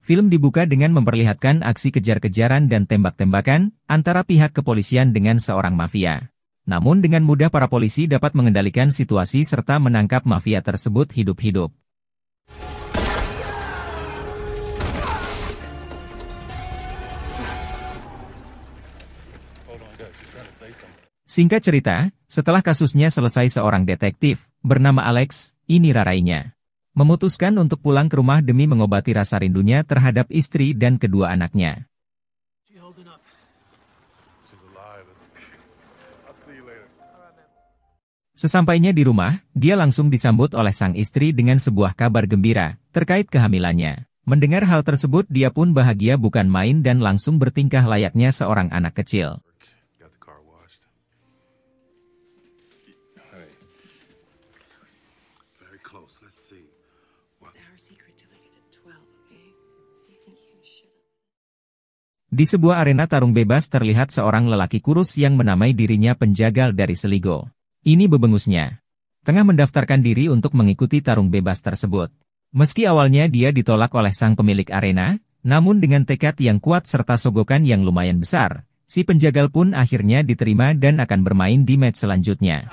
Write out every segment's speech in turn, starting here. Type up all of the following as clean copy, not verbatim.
Film dibuka dengan memperlihatkan aksi kejar-kejaran dan tembak-tembakan antara pihak kepolisian dengan seorang mafia. Namun dengan mudah para polisi dapat mengendalikan situasi serta menangkap mafia tersebut hidup-hidup. Singkat cerita, setelah kasusnya selesai seorang detektif, bernama Alex, ini rarainya, memutuskan untuk pulang ke rumah demi mengobati rasa rindunya terhadap istri dan kedua anaknya. Sesampainya di rumah, dia langsung disambut oleh sang istri dengan sebuah kabar gembira terkait kehamilannya. Mendengar hal tersebut dia pun bahagia bukan main dan langsung bertingkah layaknya seorang anak kecil. Di sebuah arena tarung bebas terlihat seorang lelaki kurus yang menamai dirinya penjagal dari Sligo. Ini bebengusnya. Tengah mendaftarkan diri untuk mengikuti tarung bebas tersebut. Meski awalnya dia ditolak oleh sang pemilik arena, namun dengan tekad yang kuat serta sogokan yang lumayan besar, si penjagal pun akhirnya diterima dan akan bermain di match selanjutnya.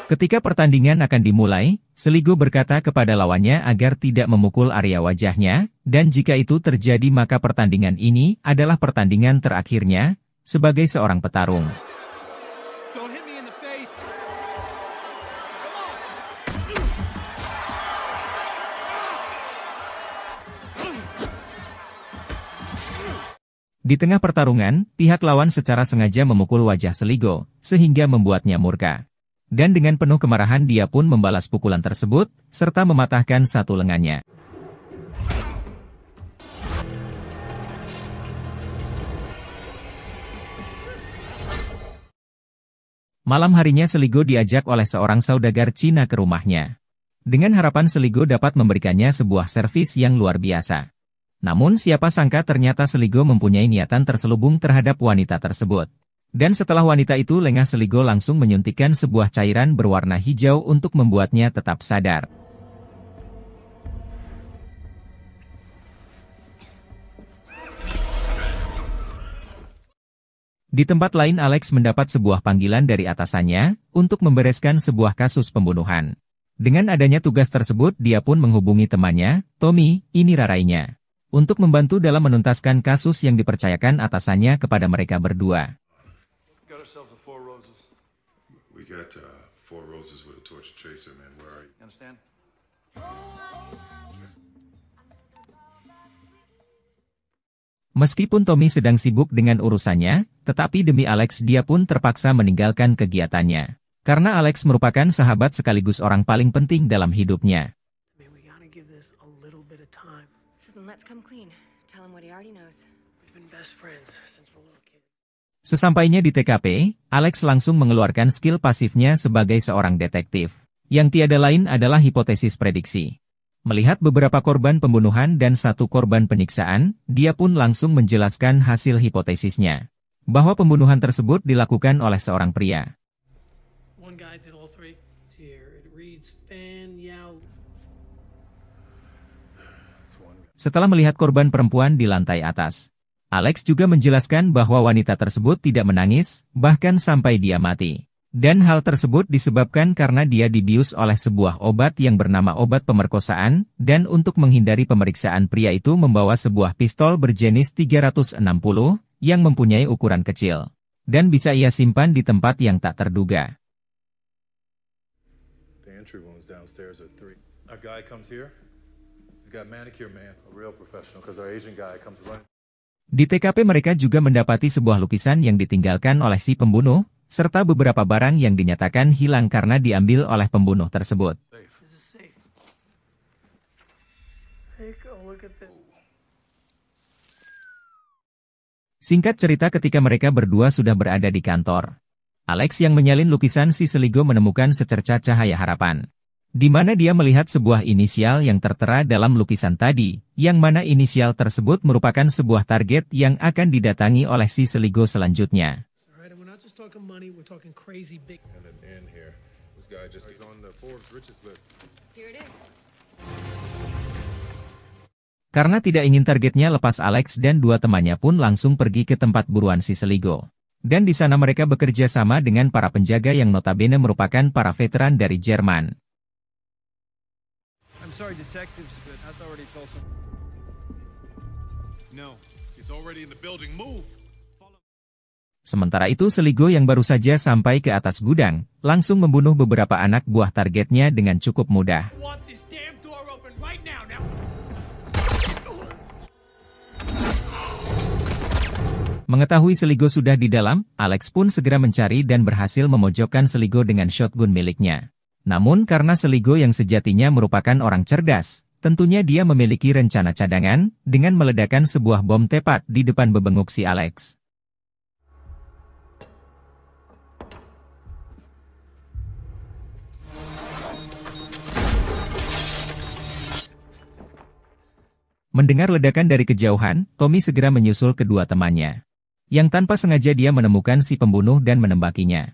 Ketika pertandingan akan dimulai, Sligo berkata kepada lawannya agar tidak memukul area wajahnya, dan jika itu terjadi maka pertandingan ini adalah pertandingan terakhirnya sebagai seorang petarung. Di tengah pertarungan, pihak lawan secara sengaja memukul wajah Sligo, sehingga membuatnya murka. Dan dengan penuh kemarahan dia pun membalas pukulan tersebut, serta mematahkan satu lengannya. Malam harinya Sligo diajak oleh seorang saudagar Cina ke rumahnya. Dengan harapan Sligo dapat memberikannya sebuah servis yang luar biasa. Namun siapa sangka ternyata Sligo mempunyai niatan terselubung terhadap wanita tersebut. Dan setelah wanita itu lengah Sligo langsung menyuntikkan sebuah cairan berwarna hijau untuk membuatnya tetap sadar. Di tempat lain Alex mendapat sebuah panggilan dari atasannya untuk membereskan sebuah kasus pembunuhan. Dengan adanya tugas tersebut dia pun menghubungi temannya, Tommy, ini rarainya, untuk membantu dalam menuntaskan kasus yang dipercayakan atasannya kepada mereka berdua. Meskipun Tommy sedang sibuk dengan urusannya, tetapi demi Alex dia pun terpaksa meninggalkan kegiatannya. Karena Alex merupakan sahabat sekaligus orang paling penting dalam hidupnya. Sesampainya di TKP, Alex langsung mengeluarkan skill pasifnya sebagai seorang detektif. Yang tiada lain adalah hipotesis prediksi. Melihat beberapa korban pembunuhan dan satu korban penyiksaan, dia pun langsung menjelaskan hasil hipotesisnya. Bahwa pembunuhan tersebut dilakukan oleh seorang pria. Setelah melihat korban perempuan di lantai atas, Alex juga menjelaskan bahwa wanita tersebut tidak menangis, bahkan sampai dia mati. Dan hal tersebut disebabkan karena dia dibius oleh sebuah obat yang bernama obat pemerkosaan, dan untuk menghindari pemeriksaan pria itu membawa sebuah pistol berjenis 360, yang mempunyai ukuran kecil. Dan bisa ia simpan di tempat yang tak terduga. Di TKP mereka juga mendapati sebuah lukisan yang ditinggalkan oleh si pembunuh, serta beberapa barang yang dinyatakan hilang karena diambil oleh pembunuh tersebut. Singkat cerita ketika mereka berdua sudah berada di kantor, Alex yang menyalin lukisan si Sligo menemukan secerca cahaya harapan. Di mana dia melihat sebuah inisial yang tertera dalam lukisan tadi, yang mana inisial tersebut merupakan sebuah target yang akan didatangi oleh si Sligo selanjutnya. Karena tidak ingin targetnya lepas, Alex dan dua temannya pun langsung pergi ke tempat buruan si Seligo. Dan di sana mereka bekerja sama dengan para penjaga yang notabene merupakan para veteran dari Jerman. Sementara itu Seligo yang baru saja sampai ke atas gudang, langsung membunuh beberapa anak buah targetnya dengan cukup mudah. Mengetahui Seligo sudah di dalam, Alex pun segera mencari dan berhasil memojokkan Seligo dengan shotgun miliknya. Namun karena Seligo yang sejatinya merupakan orang cerdas, tentunya dia memiliki rencana cadangan, dengan meledakkan sebuah bom tepat di depan bebenguk si Alex. Mendengar ledakan dari kejauhan, Tommy segera menyusul kedua temannya. Yang tanpa sengaja dia menemukan si pembunuh dan menembakinya.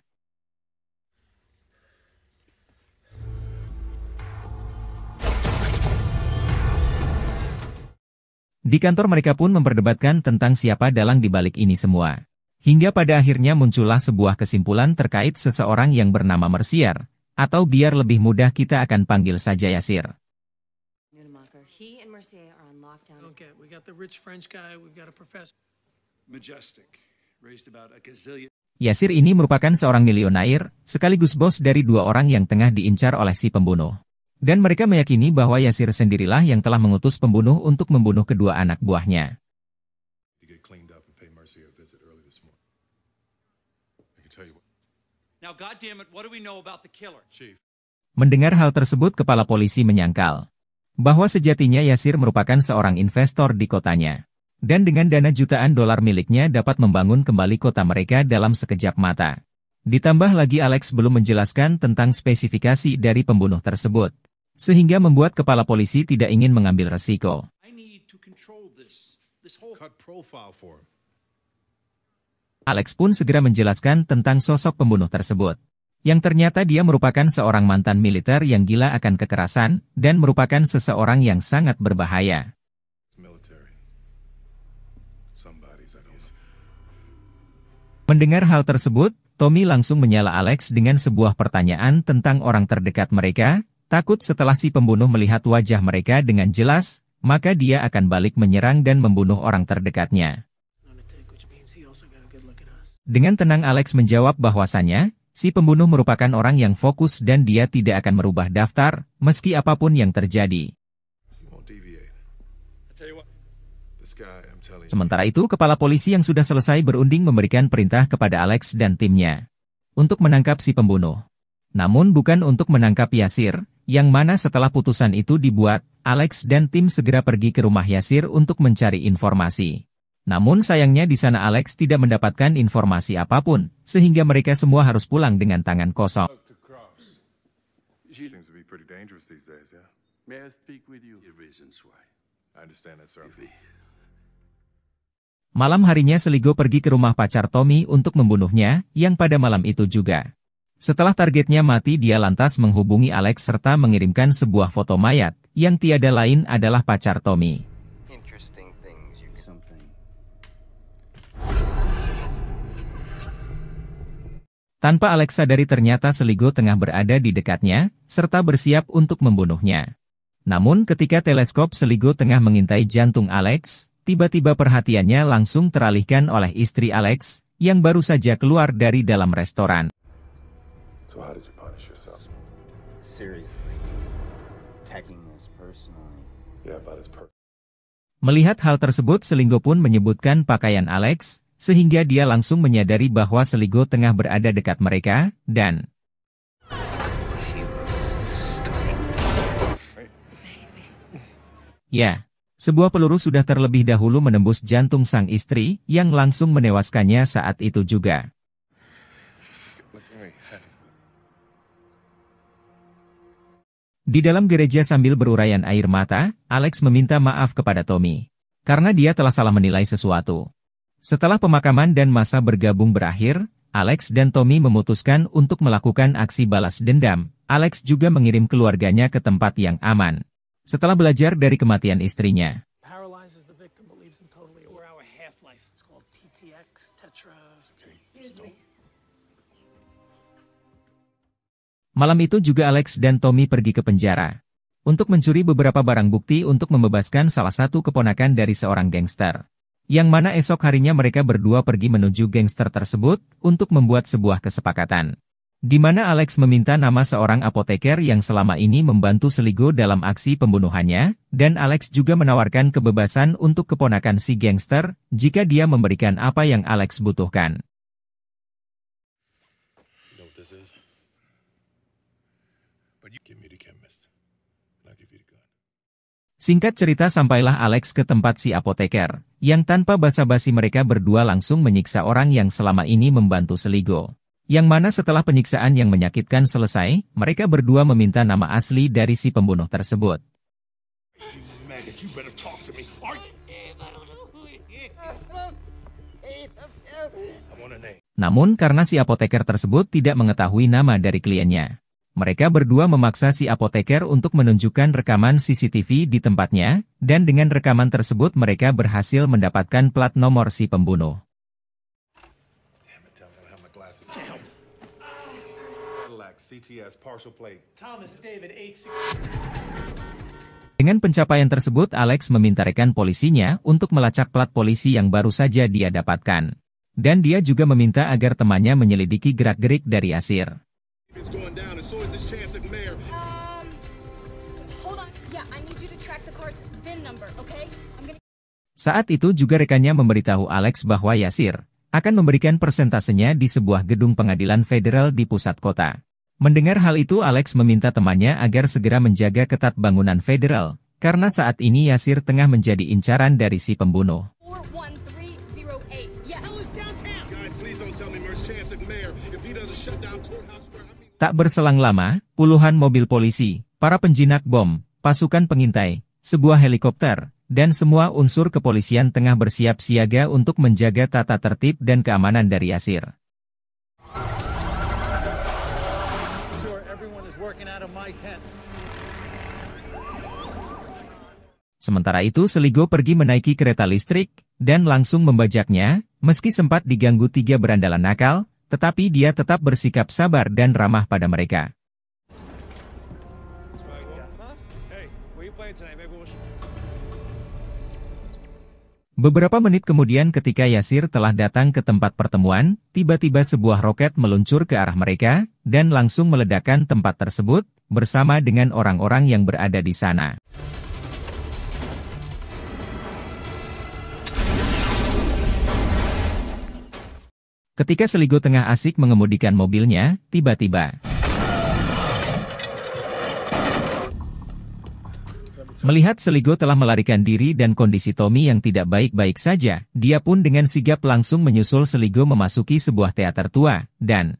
Di kantor mereka pun memperdebatkan tentang siapa dalang di balik ini semua. Hingga pada akhirnya muncullah sebuah kesimpulan terkait seseorang yang bernama Mercier, atau biar lebih mudah kita akan panggil saja Yasir. Yasir ini merupakan seorang milionair, sekaligus bos dari dua orang yang tengah diincar oleh si pembunuh. Dan mereka meyakini bahwa Yasir sendirilah yang telah mengutus pembunuh untuk membunuh kedua anak buahnya. Mendengar hal tersebut, kepala polisi menyangkal bahwa sejatinya Yasir merupakan seorang investor di kotanya. Dan dengan dana jutaan dolar miliknya dapat membangun kembali kota mereka dalam sekejap mata. Ditambah lagi Alex belum menjelaskan tentang spesifikasi dari pembunuh tersebut. Sehingga membuat kepala polisi tidak ingin mengambil resiko. Alex pun segera menjelaskan tentang sosok pembunuh tersebut. Yang ternyata dia merupakan seorang mantan militer yang gila akan kekerasan, dan merupakan seseorang yang sangat berbahaya. Mendengar hal tersebut, Tommy langsung menyala Alex dengan sebuah pertanyaan tentang orang terdekat mereka, takut setelah si pembunuh melihat wajah mereka dengan jelas, maka dia akan balik menyerang dan membunuh orang terdekatnya. Dengan tenang Alex menjawab bahwasannya, si pembunuh merupakan orang yang fokus dan dia tidak akan merubah daftar, meski apapun yang terjadi. Sementara itu, kepala polisi yang sudah selesai berunding memberikan perintah kepada Alex dan timnya untuk menangkap si pembunuh. Namun bukan untuk menangkap Yasir, yang mana setelah putusan itu dibuat, Alex dan tim segera pergi ke rumah Yasir untuk mencari informasi. Namun sayangnya di sana Alex tidak mendapatkan informasi apapun, sehingga mereka semua harus pulang dengan tangan kosong. Malam harinya Seligo pergi ke rumah pacar Tommy untuk membunuhnya, yang pada malam itu juga. Setelah targetnya mati, dia lantas menghubungi Alex serta mengirimkan sebuah foto mayat, yang tiada lain adalah pacar Tommy. Tanpa Alex sadari ternyata Seligo tengah berada di dekatnya, serta bersiap untuk membunuhnya. Namun ketika teleskop Seligo tengah mengintai jantung Alex, tiba-tiba perhatiannya langsung teralihkan oleh istri Alex, yang baru saja keluar dari dalam restoran. Melihat hal tersebut, Seligo pun menyebutkan pakaian Alex, sehingga dia langsung menyadari bahwa Seligo tengah berada dekat mereka, dan ya, sebuah peluru sudah terlebih dahulu menembus jantung sang istri, yang langsung menewaskannya saat itu juga. Di dalam gereja sambil berurayan air mata, Alex meminta maaf kepada Tommy, karena dia telah salah menilai sesuatu. Setelah pemakaman dan masa bergabung berakhir, Alex dan Tommy memutuskan untuk melakukan aksi balas dendam. Alex juga mengirim keluarganya ke tempat yang aman. Setelah belajar dari kematian istrinya, malam itu juga Alex dan Tommy pergi ke penjara untuk mencuri beberapa barang bukti untuk membebaskan salah satu keponakan dari seorang gangster. Yang mana esok harinya mereka berdua pergi menuju gangster tersebut untuk membuat sebuah kesepakatan. Di mana Alex meminta nama seorang apoteker yang selama ini membantu Seligo dalam aksi pembunuhannya, dan Alex juga menawarkan kebebasan untuk keponakan si gangster jika dia memberikan apa yang Alex butuhkan. Singkat cerita sampailah Alex ke tempat si apoteker, yang tanpa basa-basi mereka berdua langsung menyiksa orang yang selama ini membantu Seligo. Yang mana setelah penyiksaan yang menyakitkan selesai, mereka berdua meminta nama asli dari si pembunuh tersebut. Namun karena si apoteker tersebut tidak mengetahui nama dari kliennya, mereka berdua memaksa si apoteker untuk menunjukkan rekaman CCTV di tempatnya, dan dengan rekaman tersebut mereka berhasil mendapatkan plat nomor si pembunuh. Dengan pencapaian tersebut, Alex meminta rekan polisinya untuk melacak plat polisi yang baru saja dia dapatkan. Dan dia juga meminta agar temannya menyelidiki gerak-gerik dari Yasir. Saat itu juga rekannya memberitahu Alex bahwa Yasir akan memberikan persentasenya di sebuah gedung pengadilan federal di pusat kota. Mendengar hal itu, Alex meminta temannya agar segera menjaga ketat bangunan federal, karena saat ini Yasir tengah menjadi incaran dari si pembunuh. Tak berselang lama, puluhan mobil polisi, para penjinak bom, pasukan pengintai, sebuah helikopter, dan semua unsur kepolisian tengah bersiap siaga untuk menjaga tata tertib dan keamanan dari Yasir. Sementara itu Seligo pergi menaiki kereta listrik, dan langsung membajaknya, meski sempat diganggu 3 berandalan nakal, tetapi dia tetap bersikap sabar dan ramah pada mereka. Beberapa menit kemudian ketika Yasir telah datang ke tempat pertemuan, tiba-tiba sebuah roket meluncur ke arah mereka, dan langsung meledakkan tempat tersebut, bersama dengan orang-orang yang berada di sana. Ketika Seligo tengah asik mengemudikan mobilnya, tiba-tiba melihat Seligo telah melarikan diri dan kondisi Tommy yang tidak baik-baik saja, dia pun dengan sigap langsung menyusul Seligo memasuki sebuah teater tua, dan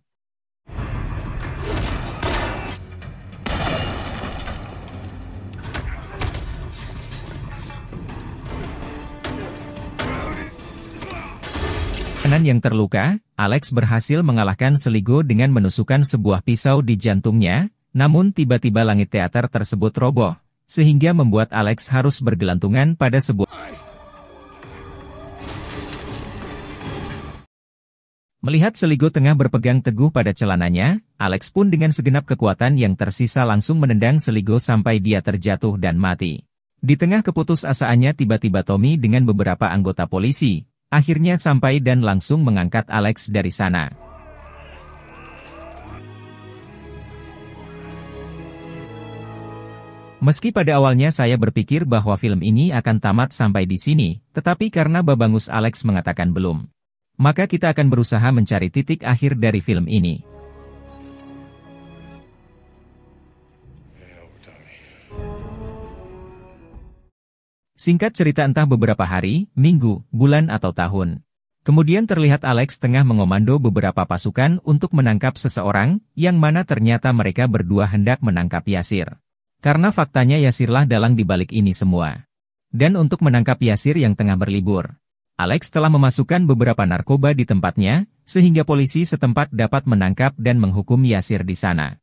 yang terluka, Alex berhasil mengalahkan Seligo dengan menusukkan sebuah pisau di jantungnya, namun tiba-tiba langit teater tersebut roboh, sehingga membuat Alex harus bergelantungan pada sebuah. Melihat Seligo tengah berpegang teguh pada celananya, Alex pun dengan segenap kekuatan yang tersisa langsung menendang Seligo sampai dia terjatuh dan mati. Di tengah keputusasaannya tiba-tiba Tommy dengan beberapa anggota polisi akhirnya sampai dan langsung mengangkat Alex dari sana. Meski pada awalnya saya berpikir bahwa film ini akan tamat sampai di sini, tetapi karena Babangus Alex mengatakan belum, maka kita akan berusaha mencari titik akhir dari film ini. Singkat cerita entah beberapa hari, minggu, bulan atau tahun. Kemudian terlihat Alex tengah mengomando beberapa pasukan untuk menangkap seseorang, yang mana ternyata mereka berdua hendak menangkap Yasir. Karena faktanya Yasirlah dalang dibalik ini semua. Dan untuk menangkap Yasir yang tengah berlibur, Alex telah memasukkan beberapa narkoba di tempatnya, sehingga polisi setempat dapat menangkap dan menghukum Yasir di sana.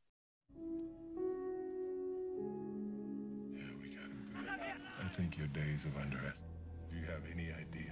I think your days of underestimate. Do you have any idea